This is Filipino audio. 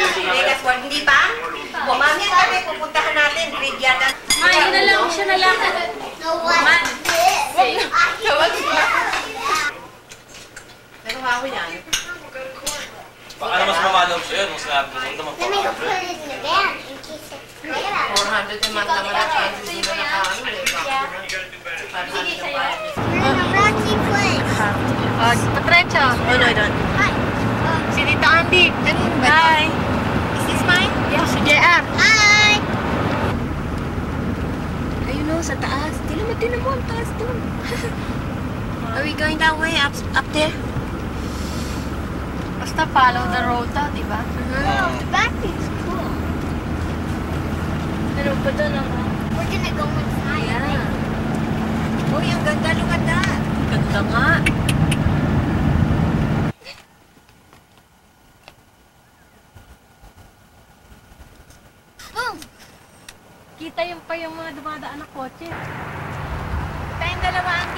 Vegas World, hindi pa? O, mami, sabi, pupuntahan natin. Graveyard. Ay, yun na lang, siya na lang. Man. Meron ako yan. Ano mas mamalog siya yun? Mas pumunta magpapakabro. 400 naman naman ang chances na nakaano. Patrecho. Oh, no, I don't. Si Tita Andy. Hi. Is this mine? Yeah, si JR. Hi! Ayun o, sa taas. Tinan mo ang taas doon. Are we going that way? Up there? Basta follow the road daw, di ba? The back is cool. Pero pa doon ako. We're gonna go inside. Yeah. Uy, ang ganda lugar na. Ganda nga. Kita yung pa yung mga dumadaan na kotse. Tayong dalawa ang